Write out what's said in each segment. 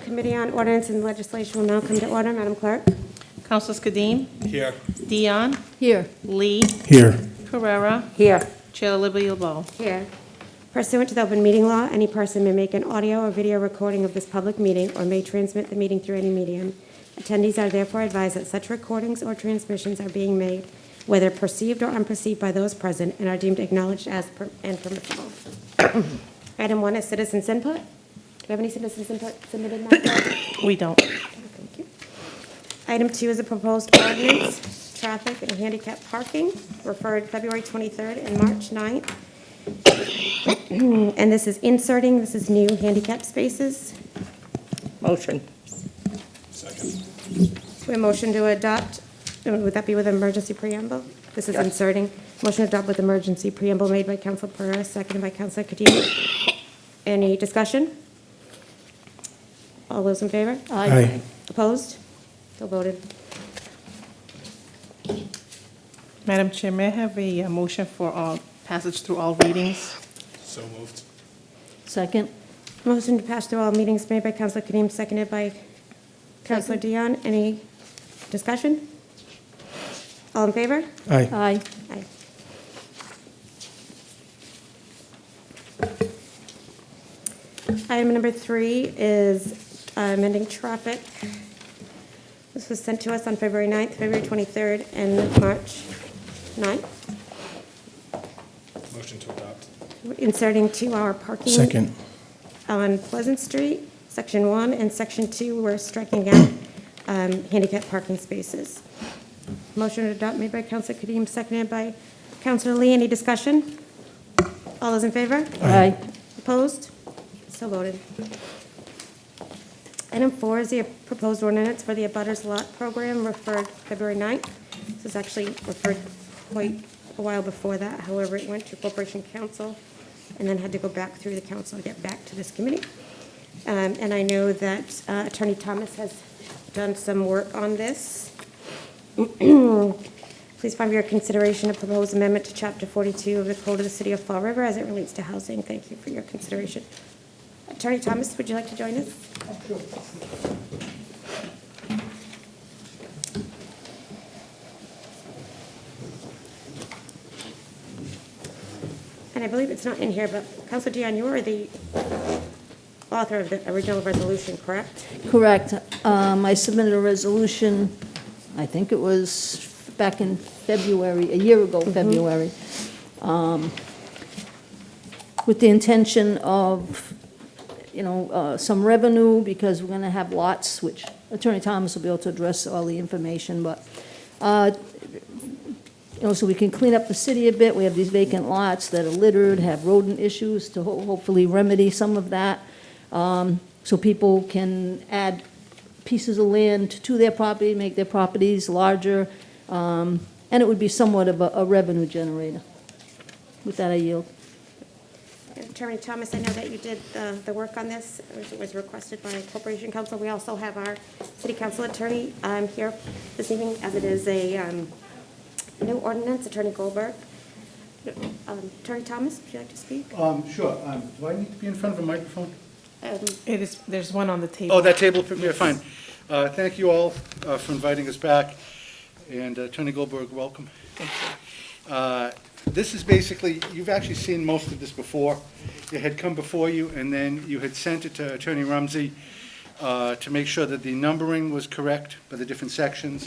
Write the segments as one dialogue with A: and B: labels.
A: Committee on Ordinance and Legislation will now come to order. Madam Clerk?
B: Councilors Kadim,
C: Here.
B: Dion,
D: Here.
B: Lee,
C: Here.
B: Carrera,
A: Here.
B: Chair Libby LeBeau.
A: Here. Pursuant to the open meeting law, any person may make an audio or video recording of this public meeting or may transmit the meeting through any medium. Attendees are therefore advised that such recordings or transmissions are being made, whether perceived or unperceived by those present, and are deemed acknowledged as and permissible. Item 1 is citizens' input. Do we have any citizens' input submitted, Madam Clerk?
B: We don't.
A: Thank you. Item 2 is a proposed ordinance, traffic and handicap parking, referred February 23rd and March 9th. And this is new handicap spaces.
D: Motion.
C: Second.
A: We have a motion to adopt, would that be with emergency preamble? This is
D: Yes.
A: inserting. Motion to adopt with emergency preamble made by Council Pereira, seconded by Council Kadim. Any discussion? All those in favor?
C: Aye.
A: Opposed? So voted.
B: Madam Chair, may I have a motion for passage through all readings?
C: So moved.
D: Second.
A: Motion to pass through all meetings made by Council Kadim, seconded by Councilor Dion. Any discussion? All in favor?
C: Aye.
D: Aye.
A: Aye. Item number 3 is amending traffic. This was sent to us on February 9th, February 23rd, and March 9th.
C: Motion to adopt.
A: We're inserting 2-hour parking.
C: Second.
A: On Pleasant Street, Section 1, and Section 2, we're striking out handicap parking spaces. Motion to adopt made by Councilor Kadim, seconded by Councilor Lee. Any discussion? All those in favor?
D: Aye.
A: Opposed? So voted. Item 4 is the proposed ordinance for the Abutters Lot Program, referred February 9th. This is actually referred quite a while before that. However, it went to Corporation Council and then had to go back through the council to get back to this committee. And I know that Attorney Thomas has done some work on this. Please find your consideration a proposed amendment to Chapter 42 of the Code of the City of Fall River as it relates to housing. Thank you for your consideration. Attorney Thomas, would you like to join us? And I believe it's not in here, but Councilor Dion, you are the author of the original resolution, correct?
D: Correct. I submitted a resolution, I think it was back in February, a year ago, February, with the intention of, some revenue, because we're going to have lots, which Attorney Thomas will be able to address all the information, but, so we can clean up the city a bit. We have these vacant lots that are littered, have rodent issues, to hopefully remedy some of that, so people can add pieces of land to their property, make their properties larger, and it would be somewhat of a revenue generator. With that, I yield.
A: Attorney Thomas, I know that you did the work on this. It was requested by Corporation Council. We also have our City Council attorney here this evening, as it is a new ordinance, Attorney Goldberg. Attorney Thomas, would you like to speak?
E: Sure. Do I need to be in front of a microphone?
B: There's one on the table.
E: Oh, that table, yeah, fine. Thank you all for inviting us back, and Attorney Goldberg, welcome. This is basically, you've actually seen most of this before. It had come before you, and then you had sent it to Attorney Rumsey to make sure that the numbering was correct by the different sections.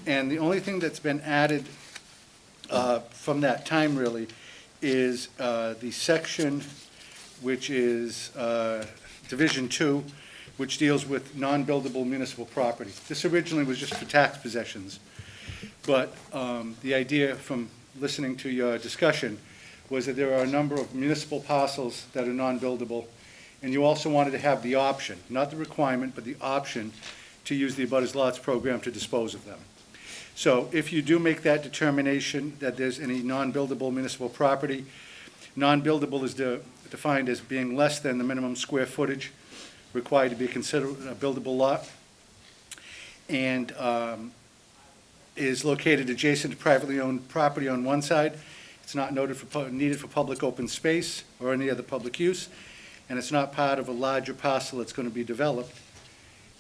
E: And the only thing that's been added from that time, really, is the section which is Division 2, which deals with non-buildable municipal property. This originally was just for tax possessions, but the idea from listening to your discussion was that there are a number of municipal parcels that are non-buildable, and you also wanted to have the option, not the requirement, but the option to use the Abutters Lots program to dispose of them. So if you do make that determination that there's any non-buildable municipal property, non-buildable is defined as being less than the minimum square footage required to be considered a buildable lot, and is located adjacent to privately owned property on one side. It's not needed for public open space or any other public use, and it's not part of a larger parcel that's going to be developed.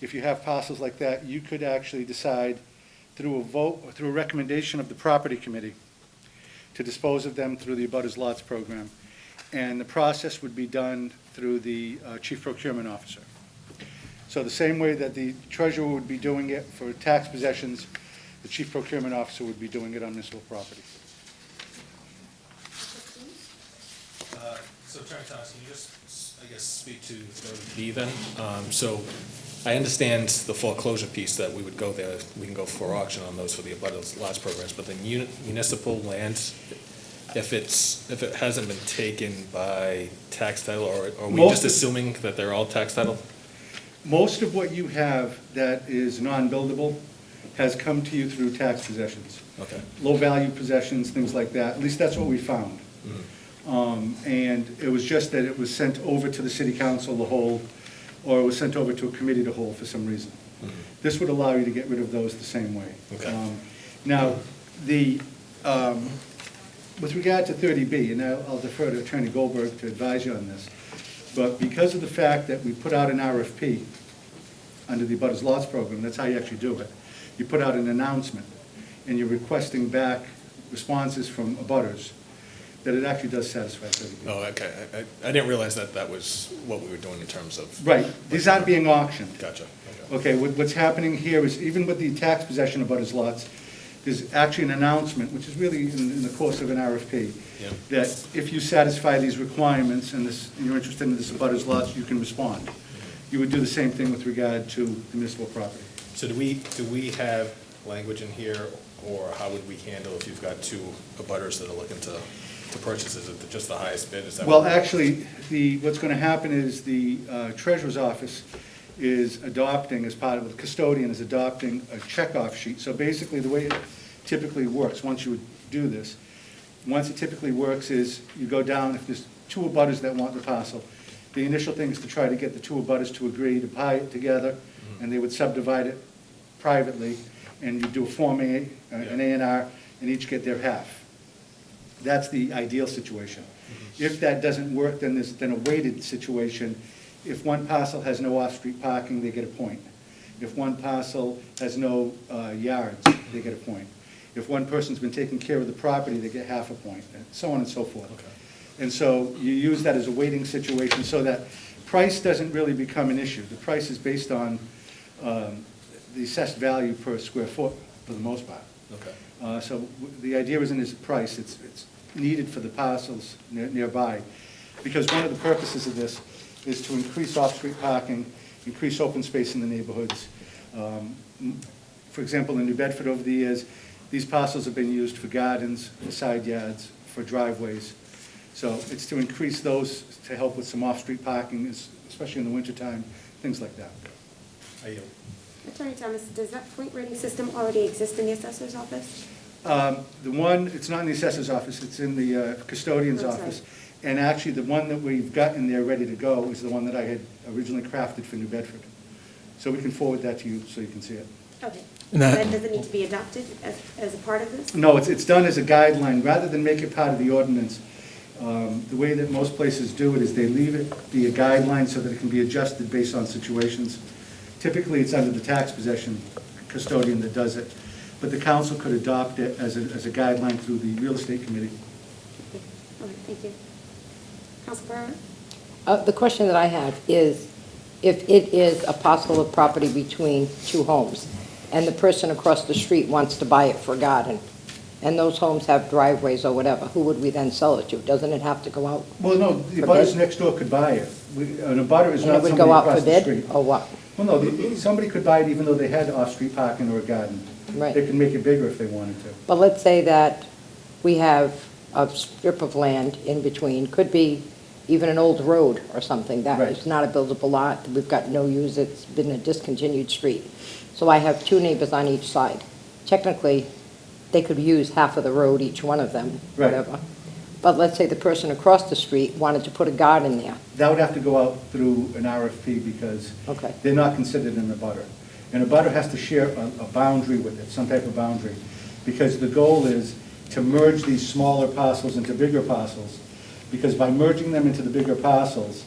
E: if you have parcels like that, you could actually decide through a vote, or through a recommendation of the property committee, to dispose of them through the abutters lots program. And the process would be done through the chief procurement officer. So the same way that the treasurer would be doing it for tax possessions, the chief procurement officer would be doing it on municipal property.
C: So Attorney Thomas, can you just, I guess, speak to 30B then? So I understand the foreclosure piece that we would go there, we can go for auction on those for the abutters lots programs, but the municipal lands, if it hasn't been taken by tax title, or are we just assuming that they're all tax title?
E: Most of what you have that is non-buildable has come to you through tax possessions.
C: Okay.
E: Low-value possessions, things like that. At least that's what we found. And it was just that it was sent over to the city council to hold, or it was sent over to a committee to hold for some reason. This would allow you to get rid of those the same way.
C: Okay.
E: Now, with regard to 30B, and I'll defer to Attorney Goldberg to advise you on this, but because of the fact that we put out an RFP under the abutters lots program, that's how you actually do it. You put out an announcement, and you're requesting back responses from abutters, that it actually does satisfy 30B.
C: Oh, okay. I didn't realize that that was what we were doing in terms of.
E: Right, these aren't being auctioned.
C: Gotcha.
E: Okay, what's happening here is, even with the tax possession of abutters lots, there's actually an announcement, which is really in the course of an RFP,
C: Yeah.
E: that if you satisfy these requirements and you're interested in this abutters lots, you can respond. You would do the same thing with regard to the municipal property.
C: So do we have language in here, or how would we handle if you've got two abutters that are looking to purchase? Is it just the highest bid? Is that
E: Well,
C: what-
E: actually, what's going to happen is the treasurer's office is adopting, as part of the custodian, is adopting a checkoff sheet. So basically, the way it typically works, once you would do this, once it typically works is, you go down, if there's two abutters that want the parcel, the initial thing is to try to get the two abutters to agree to buy it together, and they would subdivide it privately, and you do a Form A, an A&R, and each get their half. That's the ideal situation. If that doesn't work, then there's then a weighted situation. If one parcel has no off-street parking, they get a point. If one parcel has no yards, they get a point. If one person's been taking care of the property, they get half a point, and so on and so forth.
C: Okay.
E: And so you use that as a weighting situation, so that price doesn't really become an issue. The price is based on the assessed value per square foot, for the most part.
C: Okay.
E: So the idea isn't as a price, it's needed for the parcels nearby. Because one of the purposes of this is to increase off-street parking, increase open space in the neighborhoods. For example, in New Bedford over the years, these parcels have been used for gardens, for side yards, for driveways. So it's to increase those, to help with some off-street parking, especially in the wintertime, things like that.
C: I yield.
A: Attorney Thomas, does that point rating system already exist in the assessor's office?
E: The one, it's not in the assessor's office, it's in the custodian's
A: That's right.
E: office. And actually, the one that we've got in there ready to go is the one that I had originally crafted for New Bedford. So we can forward that to you so you can see it.
A: Okay.
F: And that-
A: Then does it need to be adopted as a part of this?
E: No, it's done as a guideline, rather than make it part of the ordinance. The way that most places do it is they leave it be a guideline so that it can be adjusted based on situations. Typically, it's under the tax possession custodian that does it, but the council could adopt it as a guideline through the real estate committee.
A: Okay. All right, thank you. Council Pereira?
G: The question that I have is, if it is a parcel of property between two homes, and the person across the street wants to buy it for a garden, and those homes have driveways or whatever, who would we then sell it to? Doesn't it have to go out?
E: Well, no, the
G: For
E: abutters
G: bid?
E: next door could buy it. An abutter is
G: And it
E: not
G: would
E: somebody
G: go out
E: across
G: for
E: the
G: bid,
E: street.
G: or what?
E: Well, no, somebody could buy it even though they had off-street parking or a garden.
G: Right.
E: They could make it bigger if they wanted to.
G: But let's say that we have a strip of land in between, could be even an old road or something, that
E: Right.
G: is not a buildable lot, we've got no use, it's been a discontinued street. So I have two neighbors on each side. Technically, they could use half of the road, each one of them,
E: Right.
G: whatever. But let's say the person across the street wanted to put a garden there.
E: That would have to go out through an RFP because
G: Okay.
E: they're not considered an abutter. An abutter has to share a boundary with it, some type of boundary, because the goal is to merge these smaller parcels into bigger parcels, because by merging them into the bigger parcels,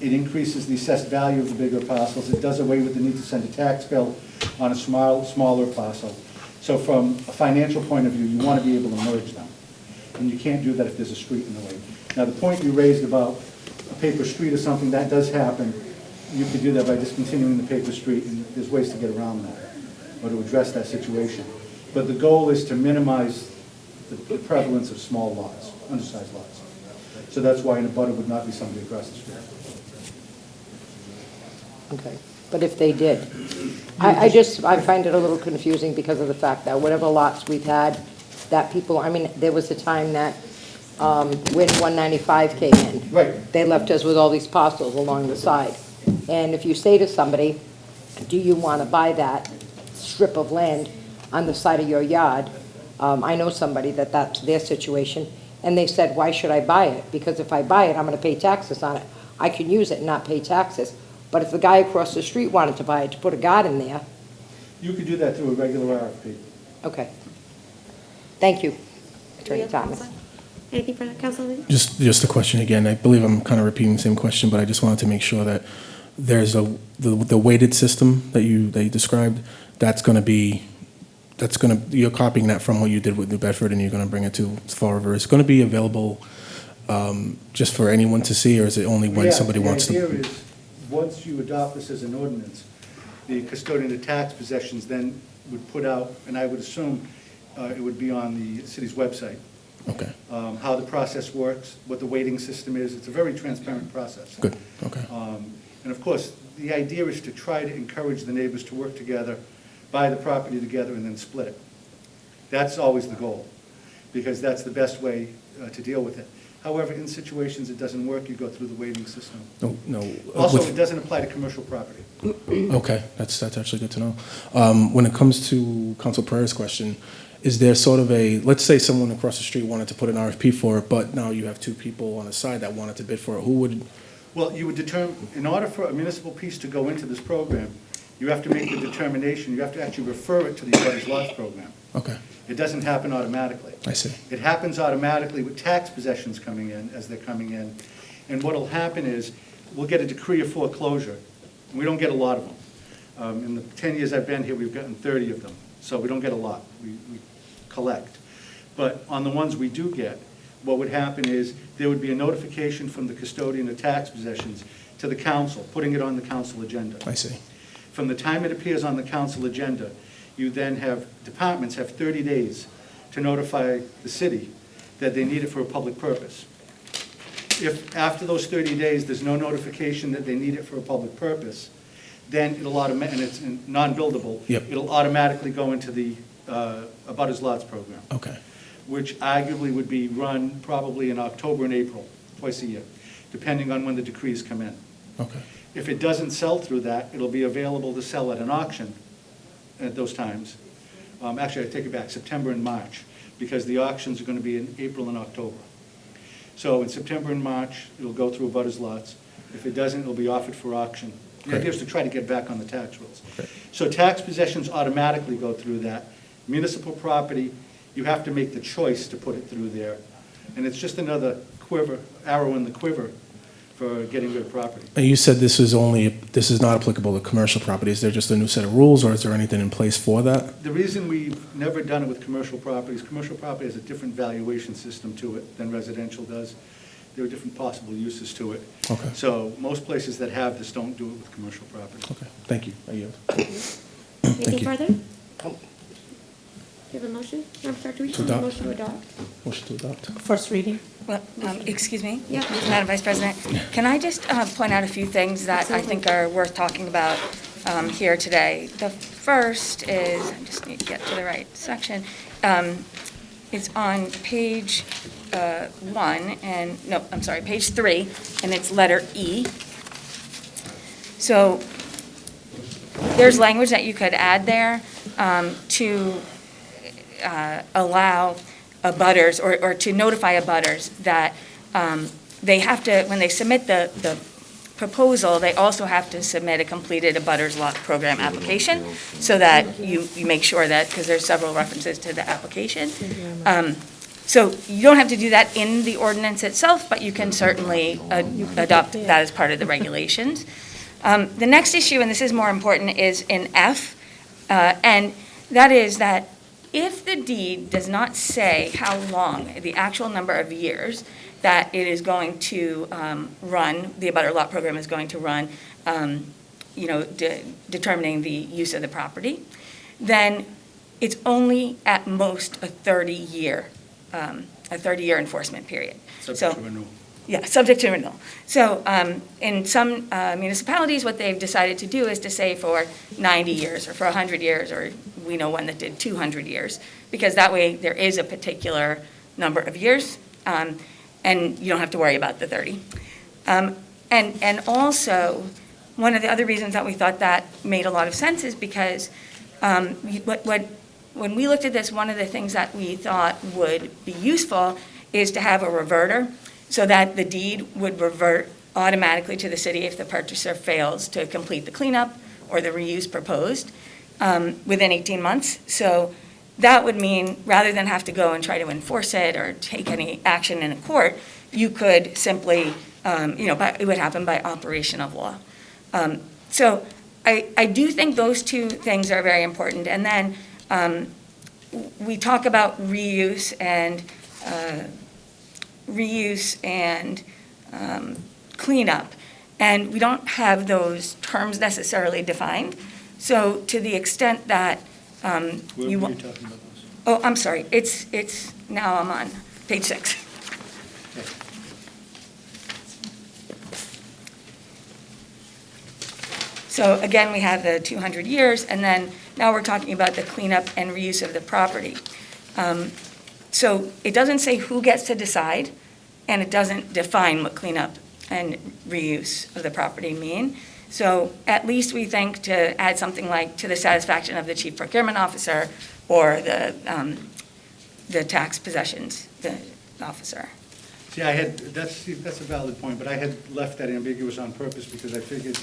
E: It increases the assessed value of the bigger parcels. It does away with the need to send a tax bill on a smaller parcel. So from a financial point of view, you want to be able to merge them. And you can't do that if there's a street in the way. Now, the point you raised about a paper street or something, that does happen. You could do that by discontinuing the paper street, and there's ways to get around that, or to address that situation. But the goal is to minimize the prevalence of small lots, undersized lots. So that's why an abutter would not be somebody across the street.
G: Okay, but if they did, I find it a little confusing because of the fact that whatever lots we've had, that people, I mean, there was a time that when 195 came in.
E: Right.
G: They left us with all these parcels along the side. And if you say to somebody, do you want to buy that strip of land on the side of your yard? I know somebody that's their situation, and they said, why should I buy it? Because if I buy it, I'm going to pay taxes on it. I can use it and not pay taxes. But if the guy across the street wanted to buy it to put a garden there,
E: You could do that through a regular RFP.
G: okay. Thank you, Attorney Thomas.
A: Anything further, Councilor Lee?
F: Just a question again. I believe I'm kind of repeating the same question, but I just wanted to make sure that there's the weighted system that you described. You're copying that from what you did with New Bedford, and you're going to bring it to Fall River. Is it going to be available just for anyone to see, or is it only when somebody wants to?
E: The idea is, once you adopt this as an ordinance, the custodian of tax possessions then would put out, and I would assume it would be on the city's website,
F: Okay,
E: how the process works, what the weighting system is. It's a very transparent process.
F: good, okay.
E: And of course, the idea is to try to encourage the neighbors to work together, buy the property together, and then split it. That's always the goal, because that's the best way to deal with it. However, in situations it doesn't work, you go through the weighting system.
F: No.
E: Also, it doesn't apply to commercial property.
F: Okay, that's actually good to know. When it comes to Council Pereira's question, is there sort of let's say someone across the street wanted to put an RFP for it, but now you have two people on the side that wanted to bid for it. Who would?
E: Well, you would determine, in order for a municipal piece to go into this program, you have to make the determination, you have to actually refer it to the Authorize lots program.
F: Okay,
E: It doesn't happen automatically.
F: I see.
E: It happens automatically with tax possessions coming in, as they're coming in. And what'll happen is, we'll get a decree of foreclosure. And we don't get a lot of them. In the 10 years I've been here, we've gotten 30 of them. So we don't get a lot. We collect. But on the ones we do get, what would happen is, there would be a notification from the custodian of tax possessions to the council, putting it on the council agenda.
F: I see.
E: From the time it appears on the council agenda, you then have, departments have 30 days to notify the city that they need it for a public purpose. If after those 30 days, there's no notification that they need it for a public purpose, then it'll automatically, and it's non-buildable,
F: Yep.
E: it'll automatically go into the Abutters Lots program,
F: Okay,
E: which arguably would be run probably in October and April, twice a year, depending on when the decrees come in.
F: okay,
E: If it doesn't sell through that, it'll be available to sell at an auction at those times. Actually, I take it back, September and March, because the auctions are going to be in April and October. So in September and March, it'll go through Abutters Lots. If it doesn't, it'll be offered for auction. The idea is to try to get back on the tax rolls.
F: Great.
E: So tax possessions automatically go through that. Municipal property, you have to make the choice to put it through there. And it's just another arrow in the quiver for getting rid of property.
F: And you said this is not applicable to commercial property. Is there just a new set of rules, or is there anything in place for that?
E: The reason we've never done it with commercial properties, commercial property has a different valuation system to it than residential does. There are different possible uses to it.
F: Okay.
E: So most places that have this don't do it with commercial property.
F: Okay, thank you. I yield.
A: Anything
F: you.
A: further? Do you have a motion? Madam Clerk, do we
F: To
A: have a
F: adopt.
A: motion to adopt?
F: Motion to adopt.
B: First reading?
H: Well, excuse me?
A: Yeah.
H: Madam Vice President, can I just point out a few things that I think are worth talking about here today? The first is, I just need to get to the right section. It's on page 1, and, no, I'm sorry, page 3, and it's letter E. So there's language that you could add there to allow abutters, or to notify abutters that they have to, when they submit the proposal, they also have to submit a completed abutters lot program application, so that you make sure that, because there's several references to the application. So you don't have to do that in the ordinance itself, but you can certainly adopt that as part of the regulations. The next issue, and this is more important, is in F, and that is that if the deed does not say how long, the actual number of years that it is going to run, the abutter lot program is going to run, determining the use of the property, then it's only at most a 30-year enforcement period.
E: Subject to renewal.
H: Yeah, subject to renewal. So in some municipalities, what they've decided to do is to say for 90 years or for 100 years, or we know one that did 200 years, because that way there is a particular number of years, and you don't have to worry about the 30. And also, one of the other reasons that we thought that made a lot of sense is because when we looked at this, one of the things that we thought would be useful is to have a reverter, so that the deed would revert automatically to the city if the purchaser fails to complete the cleanup or the reuse proposed within 18 months. So that would mean, rather than have to go and try to enforce it or take any action in a court, you could simply, it would happen by operation of law. So I do think those two things are very important. And then we talk about reuse and cleanup, and we don't have those terms necessarily defined. So to the extent that
E: Where were you talking about those?
H: Oh, I'm sorry, it's now I'm on page 6.
E: Okay.
H: So again, we have the 200 years, and then now we're talking about the cleanup and reuse of the property. So it doesn't say who gets to decide, and it doesn't define what cleanup and reuse of the property mean. So at least we think to add something like to the satisfaction of the chief procurement officer or the tax possessions officer.
E: See, that's a valid point, but I had left that ambiguous on purpose because I figured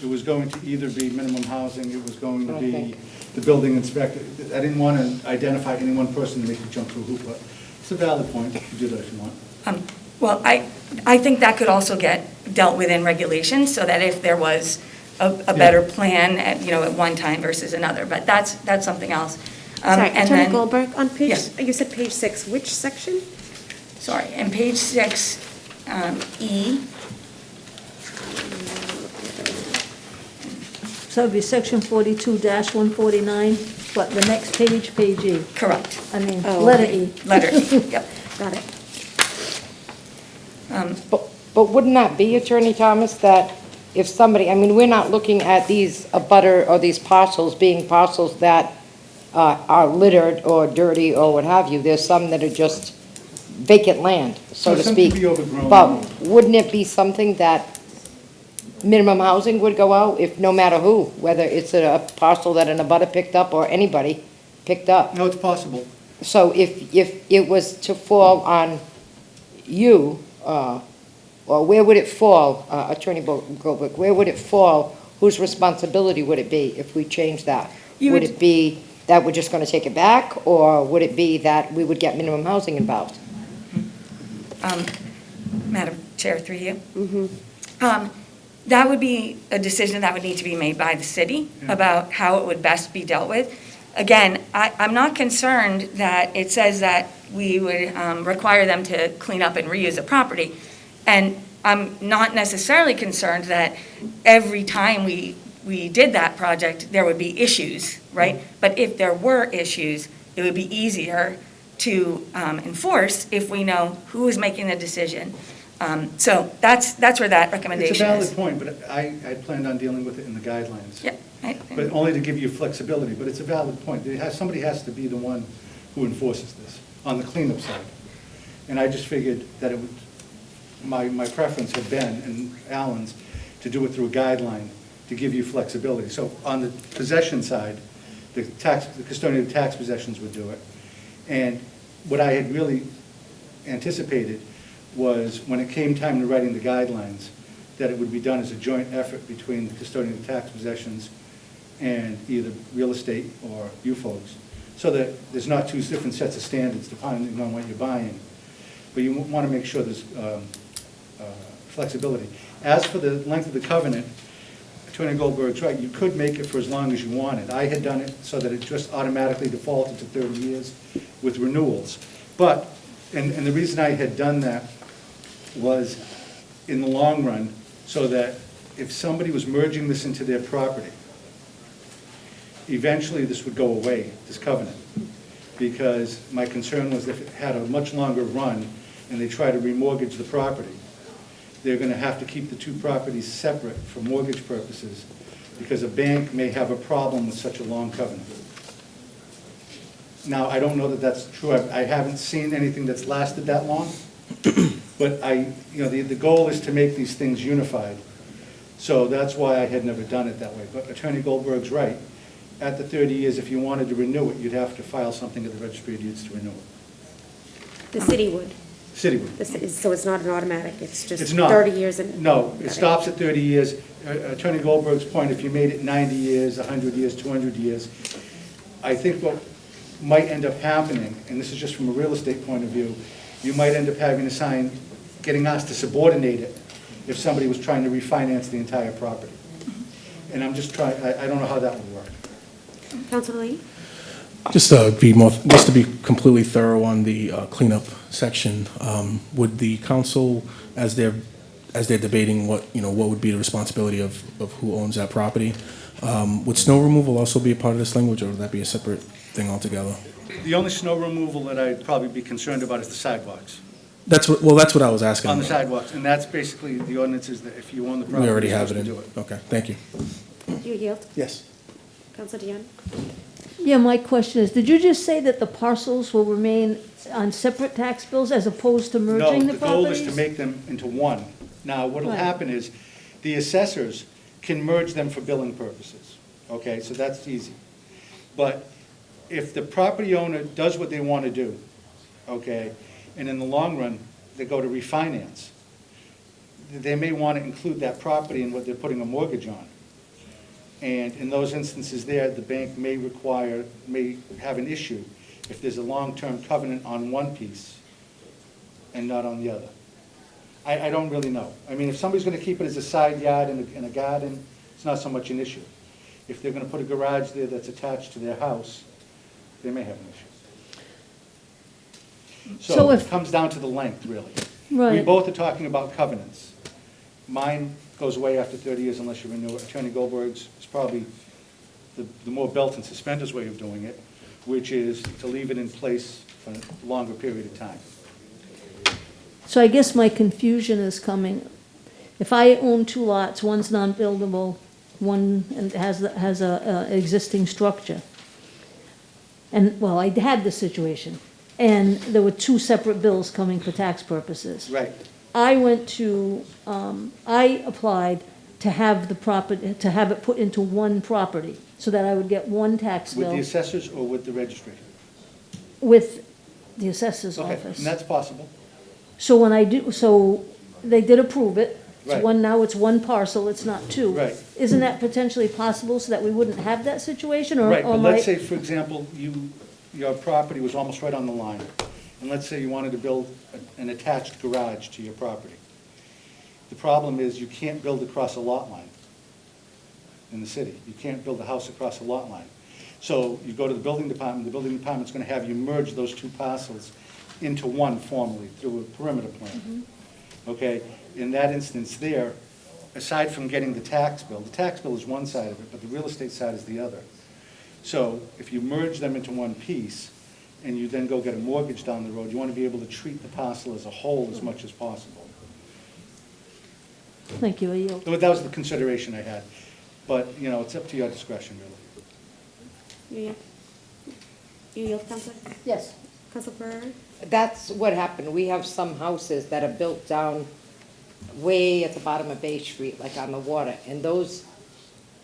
E: it was going to either be minimum housing, it was going to be the building inspector. I didn't want to identify any one person to make you jump through a hoop, but it's a valid point. You can do that if you want.
H: Well, I think that could also get dealt with in regulations, so that if there was a better plan at one time versus another, but that's something else.
A: Sorry,
H: And
A: Attorney
H: then-
A: Goldberg, on page,
H: Yes.
A: you said page 6, which section?
H: Sorry, and page 6, E,
D: So it'd be section 42-149, but the next page, page E.
H: correct,
D: I mean,
A: Oh,
D: letter
A: okay.
D: E.
H: letter E, yep.
A: Got it.
G: But wouldn't that be, Attorney Thomas, that if somebody, I mean, we're not looking at these abutter or these parcels being parcels that are littered or dirty or what have you. There's some that are just vacant land, so
E: No,
G: to
E: some can
G: speak.
E: be overgrown.
G: But wouldn't it be something that minimum housing would go out if, no matter who, whether it's a parcel that an abutter picked up or anybody picked up?
E: No, it's possible.
G: So if it was to fall on you, or where would it fall, Attorney Goldberg, where would it fall? Whose responsibility would it be if we changed that?
H: You
G: Would
H: would-
G: it be that we're just going to take it back, or would it be that we would get minimum housing involved?
H: Madam Chair, through you. That would be a decision that would need to be made by the city about how it would best be dealt with. Again, I'm not concerned that it says that we would require them to clean up and reuse the property. And I'm not necessarily concerned that every time we did that project, there would be issues, right? But if there were issues, it would be easier to enforce if we know who is making the decision. So that's where that
E: It's
H: recommendation
E: a
H: is.
E: valid point, but I planned on dealing with it in the guidelines.
H: Yeah.
E: But only to give you flexibility, but it's a valid point. Somebody has to be the one who enforces this on the cleanup side. And I just figured that it would, my preference had been, and Alan's, to do it through a guideline to give you flexibility. So on the possession side, the custodian of tax possessions would do it. And what I had really anticipated was, when it came time to writing the guidelines, that it would be done as a joint effort between the custodian of tax possessions and either real estate or you folks, so that there's not two different sets of standards depending on what you're buying. But you want to make sure there's flexibility. As for the length of the covenant, Attorney Goldberg's right, you could make it for as long as you wanted. I had done it so that it just automatically defaulted to 30 years with renewals. But, and the reason I had done that was in the long run, so that if somebody was merging this into their property, eventually this would go away, this covenant. Because my concern was if it had a much longer run and they try to remortgage the property, they're going to have to keep the two properties separate for mortgage purposes because a bank may have a problem with such a long covenant. Now, I don't know that that's true. I haven't seen anything that's lasted that long. But the goal is to make these things unified. So that's why I had never done it that way. But Attorney Goldberg's right. At the 30 years, if you wanted to renew it, you'd have to file something at the Registry of Deeds to renew it.
A: The city would.
E: City would.
A: So it's not an automatic, it's just
E: It's not.
A: 30 years and...
E: No, it
A: Got
E: stops at 30 years. Attorney Goldberg's point, if you made it 90 years, 100 years, 200 years, I think what might end up happening, and this is just from a real estate point of view, you might end up having to sign, getting asked to subordinate it if somebody was trying to refinance the entire property. And I'm just trying, I don't know how that would work.
A: Councilor Lee?
F: Just to be completely thorough on the cleanup section, would the council, as they're debating what would be the responsibility of who owns that property, would snow removal also be a part of this language, or would that be a separate thing altogether?
E: The only snow removal that I'd probably be concerned about is the sidewalks.
F: That's what I was asking
E: On the
F: about.
E: sidewalks, and that's basically the ordinances that if you own the property,
F: We already
E: you're
F: have it
E: supposed
F: in.
E: to do it.
F: Okay, thank you.
A: You yield?
F: Yes.
A: Councilor Dion?
D: Yeah, my question is, did you just say that the parcels will remain on separate tax bills as opposed to merging the
E: No, the goal is
D: properties?
E: to make them into one. Now, what'll
D: Right.
E: happen is, the assessors can merge them for billing purposes, okay, so that's easy. But if the property owner does what they want to do, okay, and in the long run, they go to refinance, they may want to include that property in what they're putting a mortgage on. And in those instances there, the bank may have an issue if there's a long-term covenant on one piece and not on the other. I don't really know. I mean, if somebody's going to keep it as a side yard in a garden, it's not so much an issue. If they're going to put a garage there that's attached to their house, they may have an issue.
D: So
E: So
D: if-
E: it comes down to the length, really. We
D: Right.
E: both are talking about covenants. Mine goes away after 30 years unless you renew it. Attorney Goldberg's is probably the more belt and suspenders way of doing it, which is to leave it in place for a longer period of time.
D: So I guess my confusion is coming, if I own two lots, one's non-buildable, one has a existing structure. And, well, I had this situation, and there were two separate bills coming for tax purposes.
E: Right.
D: I went to, I applied to have the property, to have it put into one property, so that I would get one tax
E: With the
D: bill
E: assessors or with the registry?
D: with the assessor's
E: Okay,
D: office.
E: and that's possible.
D: So when I do, so they did approve it. It's
E: Right.
D: one, now it's one parcel, it's not two.
E: Right.
D: Isn't that potentially possible so that we wouldn't have that situation, or?
E: Right,
D: or
E: but let's
D: might-
E: say, for example, your property was almost right on the line, and let's say you wanted to build an attached garage to your property. The problem is you can't build across a lot line in the city. You can't build a house across a lot line. So you go to the building department department's gonna have you merge those two parcels into one formally through a perimeter plan. Okay, in that instance there, aside from getting the tax bill is one side of it, but the real estate side is the other. So if you merge them into one piece, and you then go get a mortgage down the road, you want to be able to treat the parcel as a whole as much as possible.
D: Thank you, I yield.
E: That was the consideration I had. But, it's up to your discretion, really.
A: You yield? You yield, Councilor?
D: Yes.
A: Councilor Pereira?
G: That's what happened. We have some houses that are built down way at the bottom of Bay Street, like on the water. And those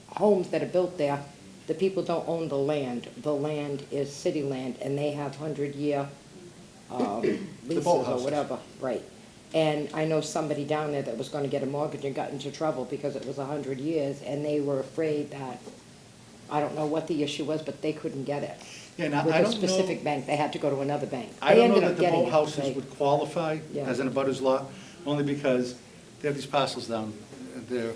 G: homes that are built there, the people don't own the land. The land is city land, and they have 100-year leases or
E: houses.
G: whatever. Right. And I know somebody down there that was going to get a mortgage and got into trouble because it was 100 years, and they were afraid that, I don't know what the issue was, but they couldn't get it.
E: Yeah, now,
G: with
E: I
G: a
E: don't know-
G: specific bank. They had to go to another bank.
E: I
G: They
E: don't know
G: ended
E: that
G: up
E: the
G: getting
E: boat
G: it.
E: houses
G: They-
E: would qualify
G: Yeah.
E: as an abutters lot, only because they have these parcels down, they're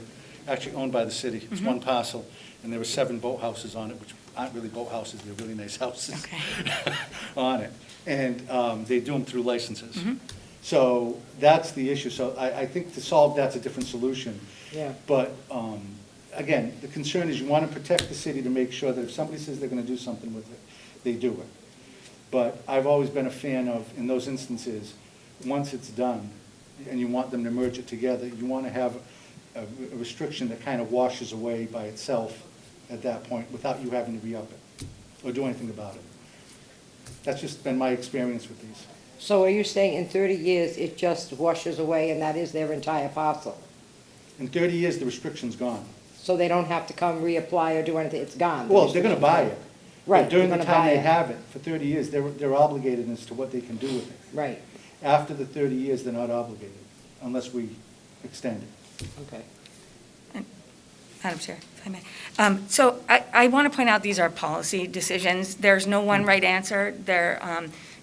E: actually owned by the city. It's one parcel, and there were 7 boathouses on it, which aren't really boathouses, they're really nice houses
H: Okay.
E: on it. And they do them through licenses. So that's the issue. So I think to solve that's a different solution.
G: Yeah.
E: But, again, the concern is you want to protect the city to make sure that if somebody says they're going to do something with it, they do it. But I've always been a fan of, in those instances, once it's done, and you want them to merge it together, you want to have a restriction that kind of washes away by itself at that point without you having to re-up it or do anything about it. That's just been my experience with these.
G: So are you saying in 30 years, it just washes away and that is their entire parcel?
E: In 30 years, the restriction's gone.
G: So they don't have to come reapply or do anything, it's gone?
E: Well, they're going to buy it.
G: Right,
E: But during
G: they're
E: the
G: gonna
E: time
G: buy
E: they
G: it.
E: have it, for 30 years, they're obligated as to what they can do with it.
G: Right,
E: After the 30 years, they're not obligated, unless we extend it.
G: okay.
H: Madam Chair, if I may. So I want to point out, these are policy decisions. There's no one right answer.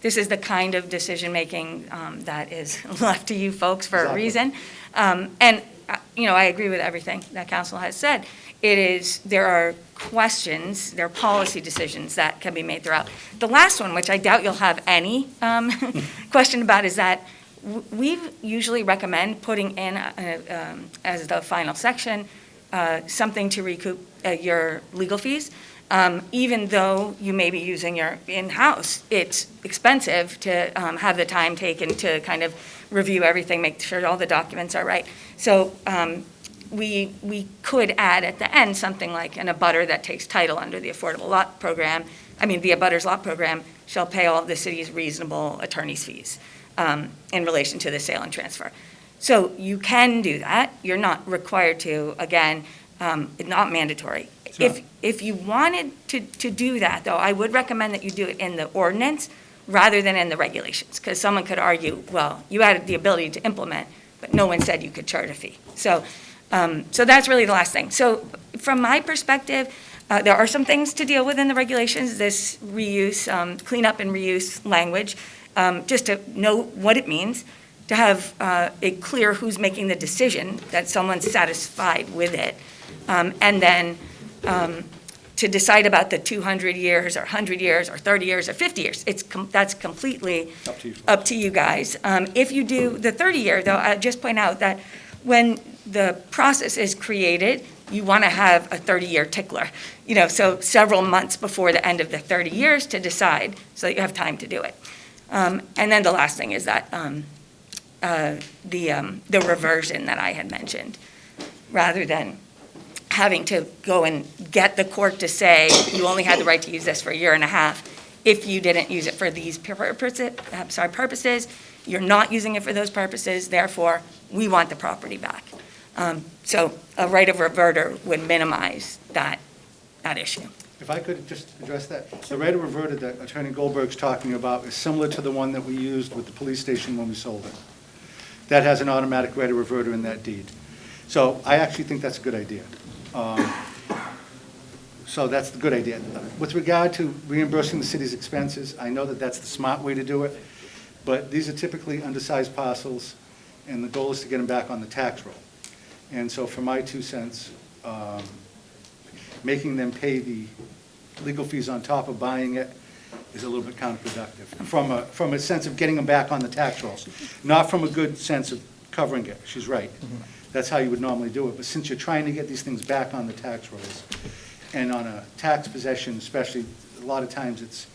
H: This is the kind of decision-making that is left to you folks for a
E: Exactly.
H: reason. And, I agree with everything that council has said. There are questions, there are policy decisions that can be made throughout. The last one, which I doubt you'll have any question about, is that we usually recommend putting in, as the final section, something to recoup your legal fees. Even though you may be using your in-house, it's expensive to have the time taken to kind of review everything, make sure all the documents are right. So we could add at the end something like an abutter that takes title under the affordable lot program. The abutters lot program shall pay all of the city's reasonable attorney's fees in relation to the sale and transfer. So you can do that. You're not required to, again, not mandatory.
E: Sure.
H: If you wanted to do that, though, I would recommend that you do it in the ordinance rather than in the regulations, because someone could argue, well, you had the ability to implement, but no one said you could charge a fee. So that's really the last thing. So from my perspective, there are some things to deal with in the regulations, this reuse, cleanup and reuse language, just to know what it means, to have it clear who's making the decision, that someone's satisfied with it, and then to decide about the 200 years or 100 years or 30 years or 50 years. That's completely up to you guys. If you do the 30-year, though, I'll just point out that when the process is created, you want to have a 30-year tickler, so several months before the end of the 30 years to decide, so that you have time to do it. And then the last thing is that the reversion that I had mentioned, rather than having to go and get the court to say, you only had the right to use this for a year and a half, if you didn't use it for these purposes, you're not using it for those purposes, therefore, we want the property back. So a right of reverter would minimize that issue.
E: If I could just address that. The right of reverter that Attorney Goldberg's talking about is similar to the one that we used with the police station when we sold it. That has an automatic right of reverter in that deed. So I actually think that's a good idea. So that's the good idea. With regard to reimbursing the city's expenses, I know that that's the smart way to do it, but these are typically undersized parcels, and the goal is to get them back on the tax roll. And so for my 2 cents, making them pay the legal fees on top of buying it is a little bit counterproductive, from a sense of getting them back on the tax rolls, not from a good sense of covering it. She's right. That's how you would normally do it. But since you're trying to get these things back on the tax rolls, and on a tax possession especially, a lot of times it's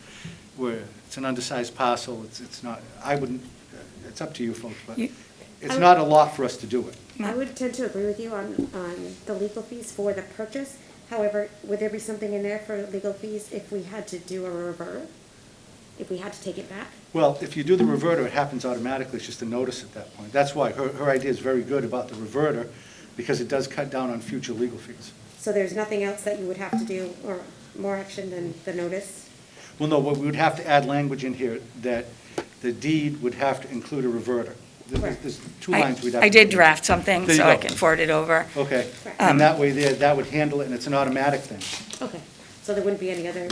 E: an undersized parcel, it's not, it's up to you folks, but it's not a lot for us to do it.
A: I would tend to agree with you on the legal fees for the purchase. However, would there be something in there for legal fees if we had to do a revert? If we had to take it back?
E: Well, if you do the reverter, it happens automatically. It's just a notice at that point. That's why her idea is very good about the reverter, because it does cut down on future legal fees.
A: So there's nothing else that you would have to do, or more action than the notice?
E: Well, no, we would have to add language in here that the deed would have to include a reverter. There's 2 lines we'd have to.
H: I did draft something,
E: There you
H: so I
E: go.
H: can forward it over.
E: Okay, and that way there, that would handle it, and it's an automatic thing.
A: Okay. So there wouldn't be any other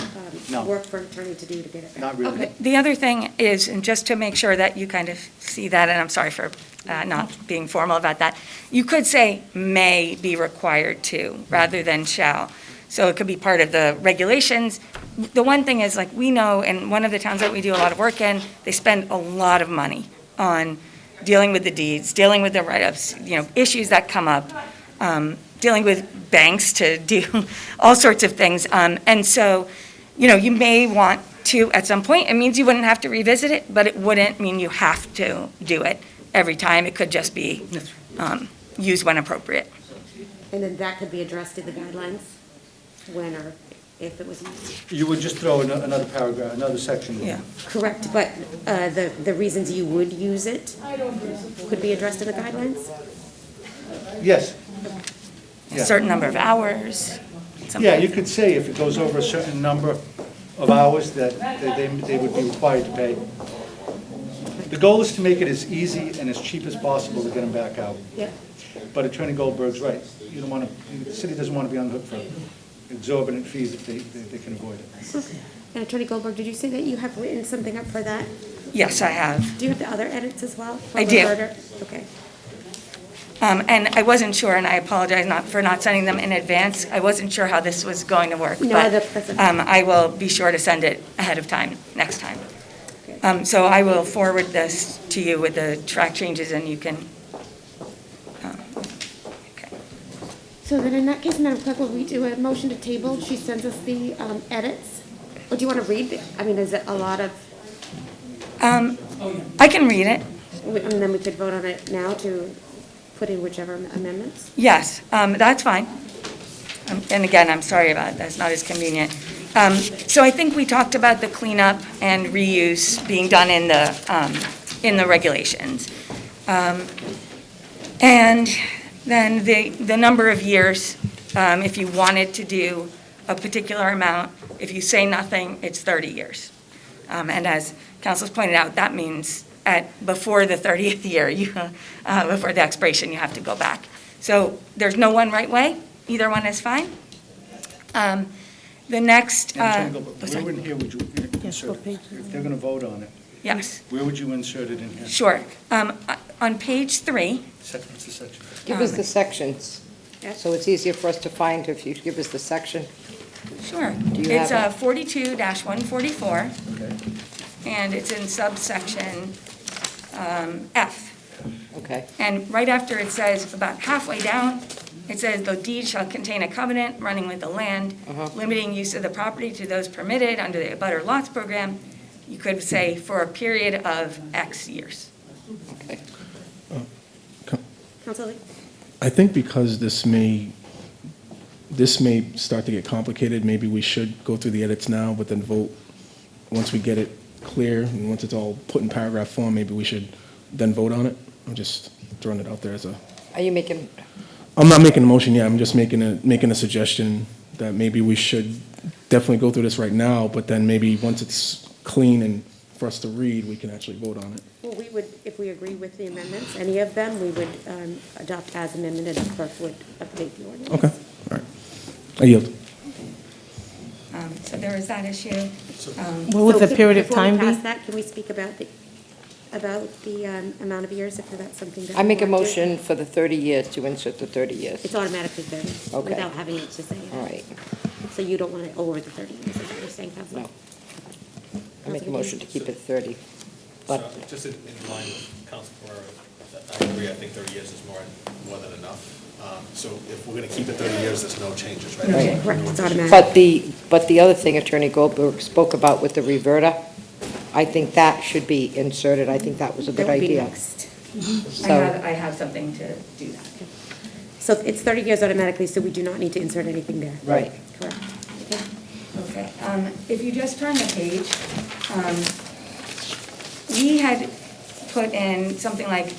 E: No.
A: work for an attorney to do to get it back?
E: Not really.
H: Okay. The other thing is, and just to make sure that you kind of see that, and I'm sorry for not being formal about that, you could say may be required to, rather than shall. So it could be part of the regulations. The one thing is, like, we know, in one of the towns that we do a lot of work in, they spend a lot of money on dealing with the deeds, dealing with the write-ups, issues that come up, dealing with banks to do all sorts of things. And so, you may want to, at some point, it means you wouldn't have to revisit it, but it wouldn't mean you have to do it every time. It could just be used when appropriate.
A: And then that could be addressed in the guidelines, when or if it was used?
E: You would just throw another paragraph, another section.
H: Yeah.
A: Correct, but the reasons you would use it could be addressed in the guidelines?
E: Yes.
H: A
E: Yeah.
H: certain number of hours. something.
E: Yeah, you could say if it goes over a certain number of hours that they would be required to pay. The goal is to make it as easy and as cheap as possible to get them back out.
A: Yeah.
E: But Attorney Goldberg's right. You don't want to, the city doesn't want to be on the hook for exorbitant fees if they can avoid it.
A: Okay. And Attorney Goldberg, did you say that you have written something up for that?
H: Yes, I have.
A: Do you have the other edits as well? for
H: I
A: the
H: do.
A: murder? Okay.
H: And I wasn't sure, and I apologize for not sending them in advance. I wasn't sure how this was going to work.
A: No,
H: but
A: that's okay.
H: I will be sure to send it ahead of time, next time.
A: Okay.
H: So I will forward this to you with the track changes, and you can, okay.
A: So then in that case, Madam Clerk, will we do a motion to table? She sends us the edits? Or do you want to read it? I mean, is it a lot of,
H: I can read it.
A: and then we could vote on it now to put in whichever amendments?
H: Yes, that's fine. And again, I'm sorry about it, that's not as convenient. So I think we talked about the cleanup and reuse being done in the regulations. And then the number of years, if you wanted to do a particular amount, if you say nothing, it's 30 years. And as Council's pointed out, that means before the 30th year, before the expiration, you have to go back. So there's no one right way, either one is fine. The next,
E: And Attorney Goldberg, where
H: sorry.
E: in here would you insert it? If they're going to vote on it,
H: Yes,
E: where would you insert it in here?
H: sure. On page 3,
E: What's the section?
G: Give us the sections,
A: Yes.
G: so it's easier for us to find if you give us the section.
H: sure.
G: you
H: It's
G: have
H: 42-144,
E: Okay.
H: and it's in subsection F.
G: Okay,
H: And right after it says, about halfway down, it says, "The deed shall contain a covenant running with the land, limiting use of the property to those permitted under the abutter lots program." You could say, "for a period of X years."
G: okay.
A: Counsel Lee?
F: I think because this may start to get complicated, maybe we should go through the edits now, but then vote once we get it clear, and once it's all put in paragraph form, maybe we should then vote on it. I'm just throwing it out there as a,
G: Are you making,
F: I'm not making a motion yet, I'm just making a suggestion that maybe we should definitely go through this right now, but then maybe once it's clean and for us to read, we can actually vote on it.
A: Well, we would, if we agree with the amendments, any of them, we would adopt as amended, and the clerk would update the ordinance.
F: Okay, all right. I yield.
H: So there is that issue.
B: What would
A: So
B: the period of
A: before we
B: time be?
A: pass that, can we speak about the amount of years, if that's something that?
G: I make a
A: we want to?
G: motion for the 30 years to insert the 30 years.
A: It's automatically 30,
G: Okay.
A: without having it to say it.
G: All right,
A: So you don't want it over the 30 years, is what you're saying, Counsel?
G: no. I make a motion to keep it 30. But
C: So, just in line with Council Pereira, I agree, I think 30 years is more than enough. So if we're going to keep it 30 years, there's no changes, right?
G: Right.
A: Correct, it's automatic.
G: But the other thing Attorney Goldberg spoke about with the reverter, I think that should be inserted. I think that was a good
A: That would be
G: idea.
A: next.
G: So,
H: I have something to do that.
A: So it's 30 years automatically, so we do not need to insert anything there.
G: right.
A: Correct. Okay.
H: Okay, if you just turn the page, we had put in something like,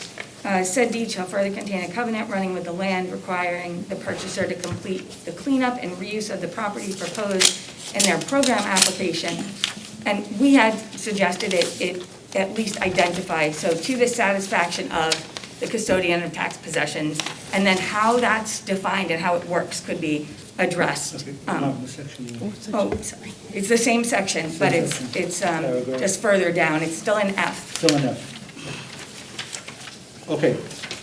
H: said deed shall further contain a covenant running with the land requiring the purchaser to complete the cleanup and reuse of the property proposed in their program application. And we had suggested it at least identified, so to the satisfaction of the custodian of tax possessions, and then how that's defined and how it works could be addressed.
E: Okay, come on, the section you want.
H: Oh, sorry. It's the same section, but it's just further down. It's still in F.
E: Still enough. Okay,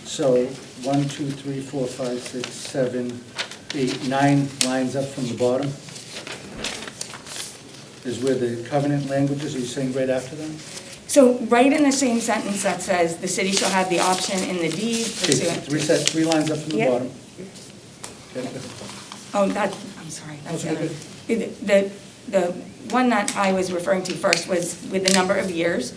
E: so 1, 2, 3, 4, 5, 6, 7, 8, 9 lines up from the bottom is where the covenant language is. Are you saying right after that?
H: So right in the same sentence that says, "The city shall have the option in the deed
E: Okay, so
H: pursuant."
E: three lines up from the
H: Yep.
E: bottom. Okay.
H: Oh, I'm sorry, that's the
E: Okay,
H: other. The one that I was referring to first was with the number of years.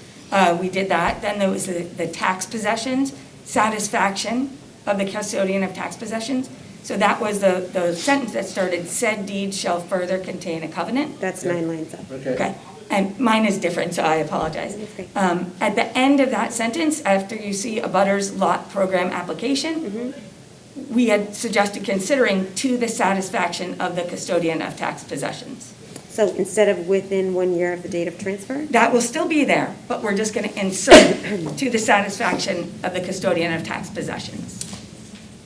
H: We did that. Then there was the tax possessions, satisfaction of the custodian of tax possessions. So that was the sentence that started, "Said deed shall further contain a covenant."
A: That's 9 lines up.
H: Okay, and mine is different, so I apologize.
A: That's okay.
H: At the end of that sentence, after you see a butters lot program application, we had suggested considering "to the satisfaction of the custodian of tax possessions."
A: So instead of within 1 year of the date of transfer?
H: That will still be there, but we're just going to insert "to the satisfaction of the custodian of tax possessions,"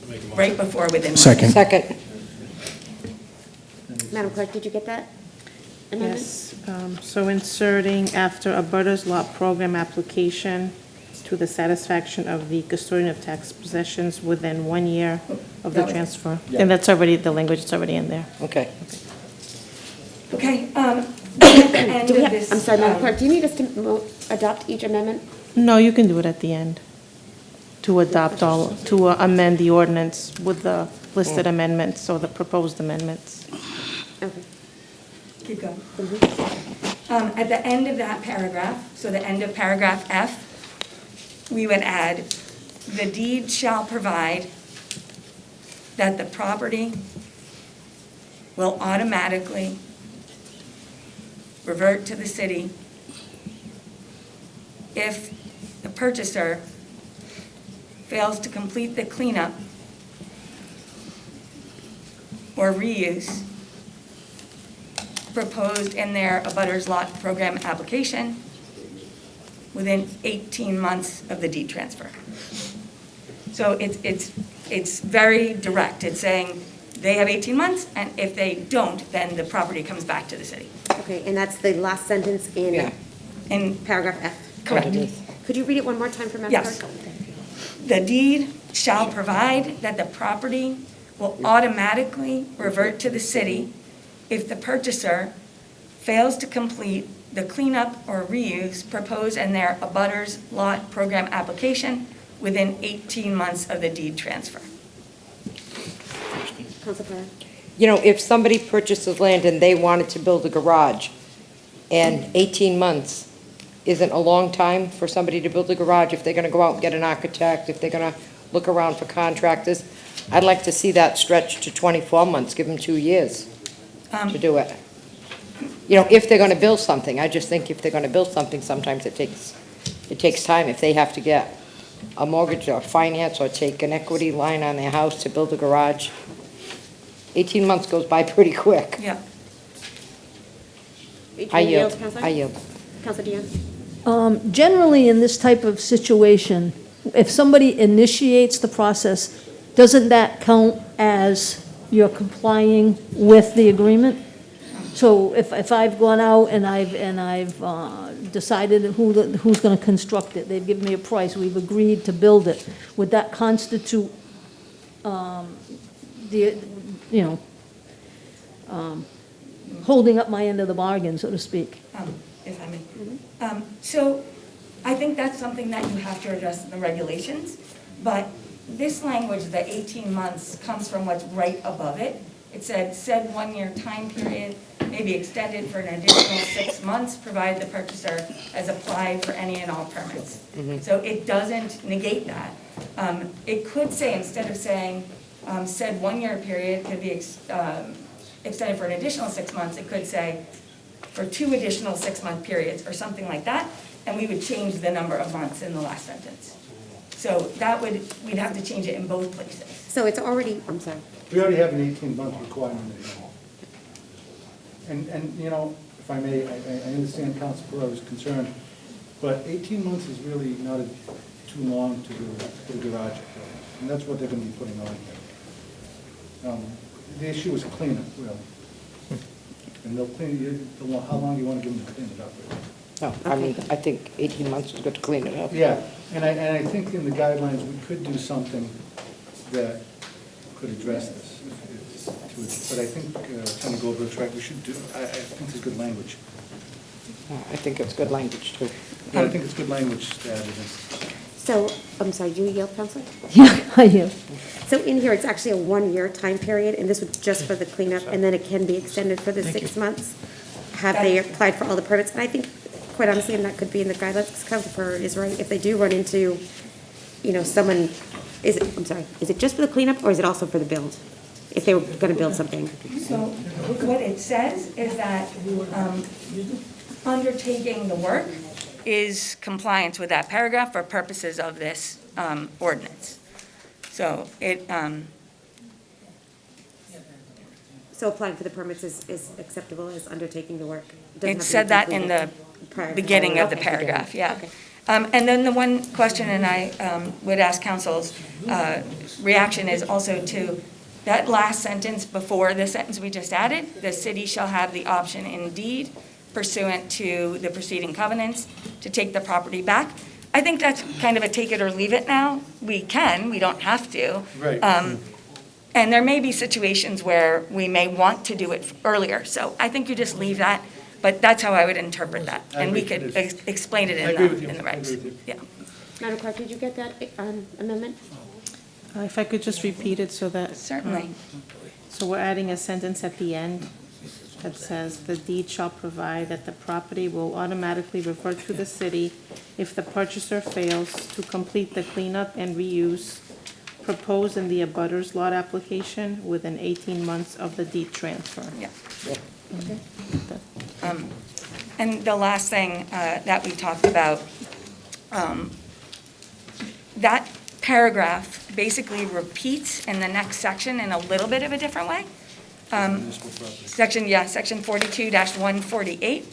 C: Make a motion.
H: right before within 1 year.
F: Second.
G: Second.
A: Madam Clerk, did you get that amendment?
B: Yes, so inserting after a butters lot program application to the satisfaction of the custodian of tax possessions within 1 year of the
H: That was it.
B: transfer.
E: Yeah.
B: And that's already, the language is already in there.
G: Okay.
H: Okay, at the end
A: Do we
H: of
A: have,
H: this.
A: I'm sorry, Madam Clerk, do you need us to adopt each amendment?
B: No, you can do it at the end, to adopt all, to amend the ordinance with the listed amendments, or the proposed amendments.
A: Okay.
H: Keep going. At the end of that paragraph, so the end of paragraph F, we would add, "The deed shall provide that the property will automatically revert to the city if the purchaser fails to complete the cleanup or reuse proposed in their abutters lot program application within 18 months of the deed transfer." So it's very direct. It's saying they have 18 months, and if they don't, then the property comes back to the city.
A: Okay, and that's the last sentence
G: Yeah.
A: in paragraph F.
H: Correct.
A: Could you read it one more time for Madam
H: Yes.
A: Clerk?
H: The deed shall provide that the property will automatically revert to the city if the purchaser fails to complete the cleanup or reuse proposed in their abutters lot program application within 18 months of the deed transfer.
A: Council Pereira?
G: You know, if somebody purchases land and they wanted to build a garage, and 18 months isn't a long time for somebody to build a garage, if they're gonna go out and get an architect, if they're gonna look around for contractors, I'd like to see that stretched to 24 months, give them 2 years to do it. You know, if they're gonna build something, I just think if they're gonna build something, sometimes it takes time. If they have to get a mortgage or finance or take an equity line on their house to build a garage, 18 months goes by pretty quick.
H: Yeah.
G: I yield,
A: Counselor?
G: I yield.
A: Counselor Dion?
D: Generally, in this type of situation, if somebody initiates the process, doesn't that count as you're complying with the agreement? So if I've gone out and I've decided who's going to construct it, they've given me a price, we've agreed to build it, would that constitute holding up my end of the bargain, so to speak?
H: If I may. So I think that's something that you have to address in the regulations, but this language, the 18 months, comes from what's right above it. It said 1 year time period may be extended for an additional 6 months, provided the purchaser has applied for any and all permits. So it doesn't negate that. It could say, instead of saying, said 1 year period could be extended for an additional 6 months, it could say for 2 additional 6-month periods or something like that, and we would change the number of months in the last sentence. So we'd have to change it in both places.
A: So it's already, I'm sorry.
E: We already have an 18-month requirement. And, you know, if I may, I understand Council Pereira's concern, but 18 months is really not too long to do a garage. And that's what they're going to be putting on here. The issue is cleanup, really. And they'll clean you, how long do you want to give them to clean it up?
G: No, I mean, I think 18 months is good to clean it up.
E: Yeah, and I think in the guidelines, we could do something that could address this. But I think Attorney Goldberg's right, we should do, I think it's good language.
G: I think it's good language, too.
E: Yeah, I think it's good language to add it in.
A: So, I'm sorry, do you yield, Counselor?
D: Yeah, I am.
A: So in here, it's actually a one-year time period, and this was just for the cleanup, and then it can be extended for the 6 months. Have they applied for all the permits? And I think, quite honestly, and that could be in the guidelines, because Counselor Pereira is right, if they do run into, someone, is it just for the cleanup, or is it also for the build? If they were gonna build something?
H: So what it says is that undertaking the work is compliance with that paragraph for purposes of this ordinance. So
A: So applying for the permits is acceptable as undertaking the work? Doesn't have
H: it
A: to
H: said
A: be
H: that in
A: completed
H: the
A: prior to-
H: beginning of the
A: Okay.
H: paragraph, yeah.
A: Okay.
H: And then the one question, and I would ask council's reaction, is also to that last sentence before the sentence we just added, the city shall have the option in deed pursuant to the preceding covenants to take the property back. I think that's kind of a take it or leave it now. We can, we don't have to.
E: Right.
H: And there may be situations where we may want to do it earlier, so I think you just leave that, but that's how I would interpret that.
E: I
H: And we
E: agree.
H: could explain it
E: I agree with you.
H: in the
E: I
H: regs.
E: agree with you.
H: Yeah.
A: Madam Clerk, did you get that amendment?
B: If I could just repeat it so that.
H: Certainly.
B: So we're adding a sentence at the end that says, "The deed shall provide that the property will automatically revert to the city if the purchaser fails to complete the cleanup and reuse proposed in the abutters lot application within 18 months of the deed transfer."
H: Yeah. And the last thing that we talked about, that paragraph basically repeats in the next section in a little bit of a different way. Section 42-148.